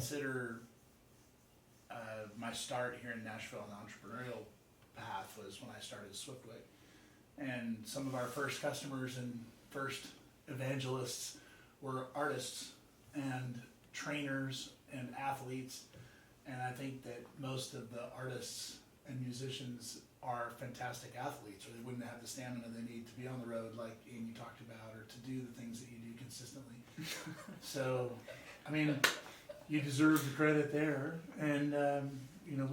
consider my start here in Nashville on the entrepreneurial path was when I started Swiftwick. And some of our first customers and first evangelists were artists and trainers and athletes. And I think that most of the artists and musicians are fantastic athletes, or they wouldn't have the stamina they need to be on the road like Amy talked about, or to do the things that you do consistently. So, I mean, you deserve the credit there. And, you know,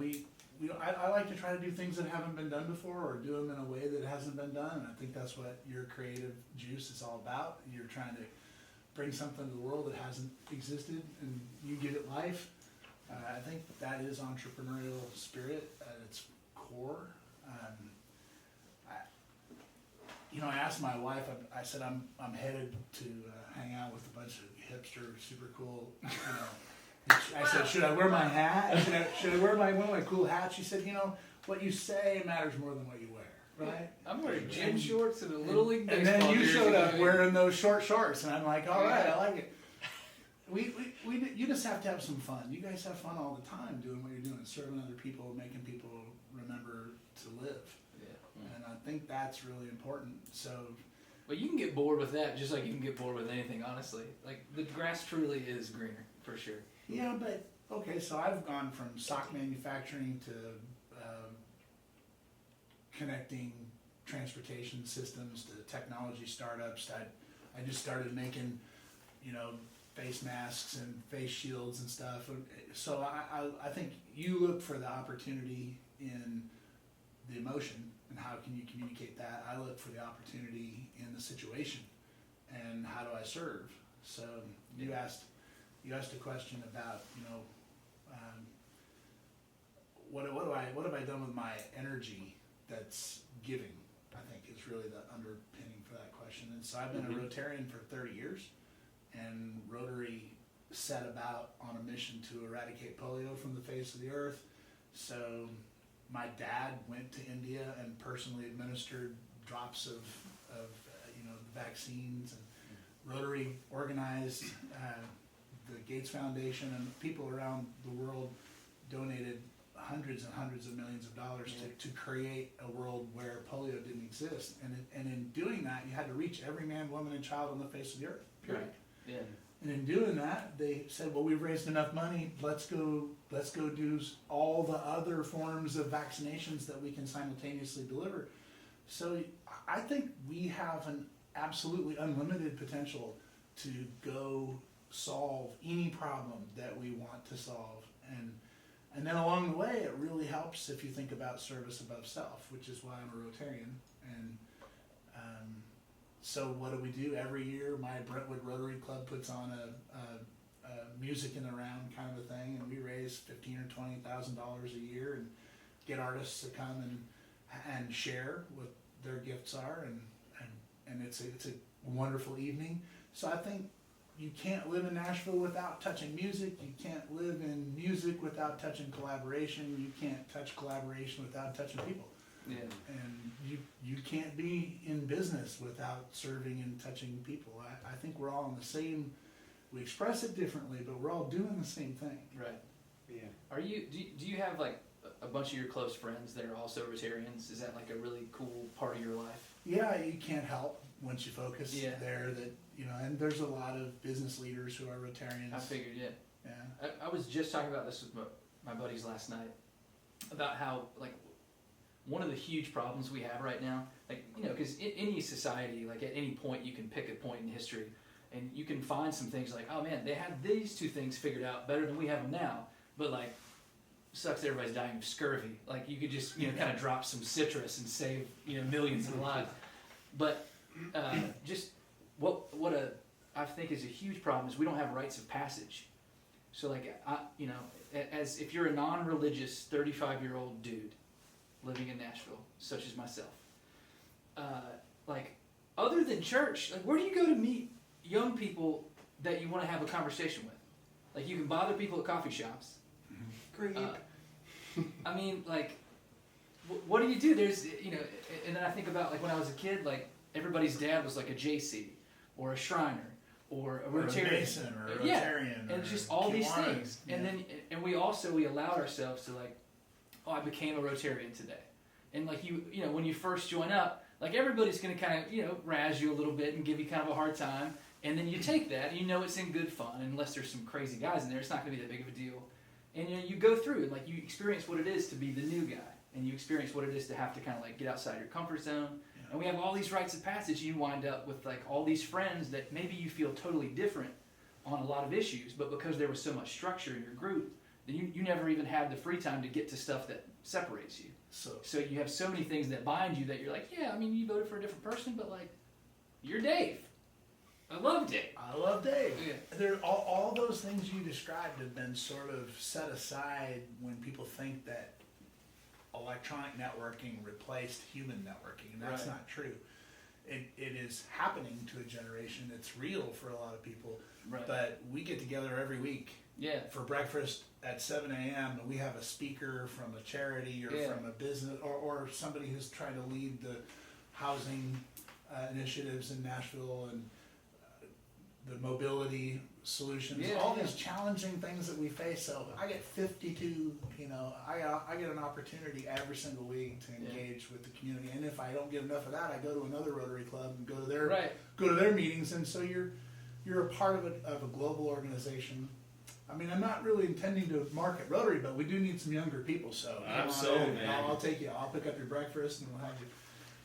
I like to try to do things that haven't been done before, or do them in a way that hasn't been done. And I think that's what your creative juice is all about. You're trying to bring something to the world that hasn't existed, and you give it life. I think that is entrepreneurial spirit at its core. I asked my wife. I said I'm headed to hang out with a bunch of hipster, super cool. I said, should I wear my hat? Should I wear one of my cool hats? She said, what you say matters more than what you wear, right? I'm wearing gym shorts and a Little League baseball. And then you showed up wearing those short shorts, and I'm like, all right, I like it. You just have to have some fun. You guys have fun all the time doing what you're doing, serving other people, making people remember to live. Yeah. And I think that's really important. So. Well, you can get bored with that just like you can get bored with anything, honestly. Like, the grass truly is greener, for sure. Yeah, but, okay, so I've gone from sock manufacturing to connecting transportation systems to technology startups. I just started making, face masks and face shields and stuff. So I think you look for the opportunity in the emotion and how can you communicate that. I look for the opportunity in the situation and how do I serve. So you asked a question about what have I done with my energy that's giving, I think is really the underpinning for that question. And so I've been a Rotarian for 30 years. And Rotary set about on a mission to eradicate polio from the face of the earth. So my dad went to India and personally administered drops of vaccines. And Rotary organized the Gates Foundation, and people around the world donated hundreds and hundreds of millions of dollars to create a world where polio didn't exist. And in doing that, you had to reach every man, woman, and child on the face of the earth. Period. Right. Yeah. And in doing that, they said, well, we've raised enough money, let's go do all the other forms of vaccinations that we can simultaneously deliver. So I think we have an absolutely unlimited potential to go solve any problem that we want to solve. And then along the way, it really helps if you think about service above self, which is why I'm a Rotarian. And so what do? Every year, my Brentwood Rotary Club puts on a music in the round kind of a thing, and we raise $15,000 or $20,000 a year and get artists to come and share what their gifts are, and it's a wonderful evening. So I think you can't live in Nashville without touching music. You can't live in music without touching collaboration. You can't touch collaboration without touching people. Yeah. And you can't be in business without serving and touching people. I think we're all on the same, we express it differently, but we're all doing the same thing. Right. Yeah. Do you have like a bunch of your close friends that are also Rotarians? Is that like a really cool part of your life? Yeah, you can't help once you focus there that, and there's a lot of business leaders who are Rotarians. I figured, Yeah. I was just talking about this with my buddies last night, about how, like, one of the huge problems we have right now, like, because in any society, like, at any point you can pick a point in history and you can find some things like, oh man, they had these two things figured out better than we have them now, but like, sucks that everybody's dying of scurvy. Like, you could just, kind of drop some citrus and save, millions of lives. But just what I think is a huge problem is we don't have rites of passage. So like, as if you're a non-religious 35-year-old dude living in Nashville, such as myself, like, other than church, like, where do you go to meet young people that you want to have a conversation with? Like, you can bother people at coffee shops. Great. I mean, like, what do you do? There's, and then I think about, like, when I was a kid, like, everybody's dad was like a JC or a Shriner or a Or a Rotarian. Mason or a Yeah, Rotarian. and or just all these Kiwanis. things. And then, and we allowed ourselves to like, oh, I became a Rotarian today. And like you know, when you first join up, like everybody's going to kind of, you know, razz you a little bit and give you kind of a hard time. And then you take that, and you know it's in good fun. Unless there's some crazy guys in there, it's not going to be that big of a deal. And you know, you go through and like you experience what it is to be the new guy, and you experience what it is to have to kind of like get outside your comfort zone. Yeah. And we have all these rites of passage. You wind up with like all these friends that maybe you feel totally different on a lot of issues, but because there was so much structure in your group, then you never even had the free time to get to stuff that separates you. So you have so many things that bind you that you're like, yeah, I mean, you voted for a different person, but like, you're Dave. I love Dave. I love Dave. Yeah. There, all those things you described have been sort of set aside when people think that electronic networking replaced human networking, and that's Right. not true. It is happening to a generation. It's real for a lot of people. Right. But we get together every week Yeah. for breakfast at 7 a.m. and we have a speaker from a charity or Yeah. from a business or somebody who's trying to lead the housing initiatives in Nashville and the mobility solutions, Yeah, all yeah. these challenging things that we face. So I get 52, you know, I get an opportunity every single week to Yeah. engage with the community. And if I don't get enough of that, I go to another Rotary Club and go to their Right. meetings. And so you're a part of a global organization. I mean, I'm not really intending to market Rotary, but we do need some younger people. So come on Absolutely, in. man. I'll take you. I'll pick up your breakfast and we'll have you.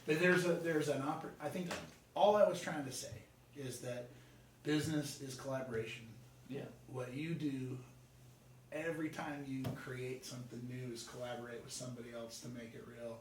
But there's an I think all I was trying to say is that business is collaboration. Yeah. What you do every time you create something new is collaborate with somebody else to make it real.